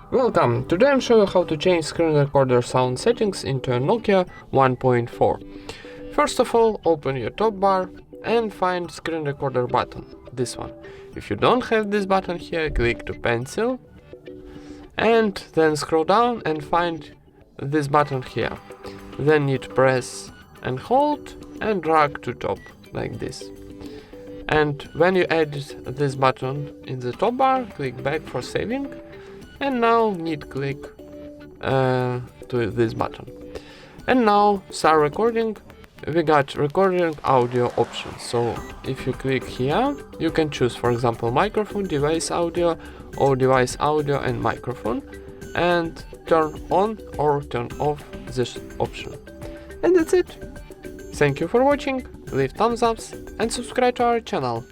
Welcome! Today I'm showing you how to change screen recorder sound settings into a NOKIA 1.4. First of all, open your top bar and find screen recorder button, this one. If you don't have this button here, click to pencil and then scroll down and find this button here. Then need to press and hold and drag to top like this. And when you add this button in the top bar, click back for saving. And now need click to this button. And now start recording. We got recording audio options. So if you click here, you can choose, for example, microphone, device audio, or device audio and microphone, and turn on or turn off this option. And that's it. Thank you for watching. Leave thumbs ups and subscribe to our channel.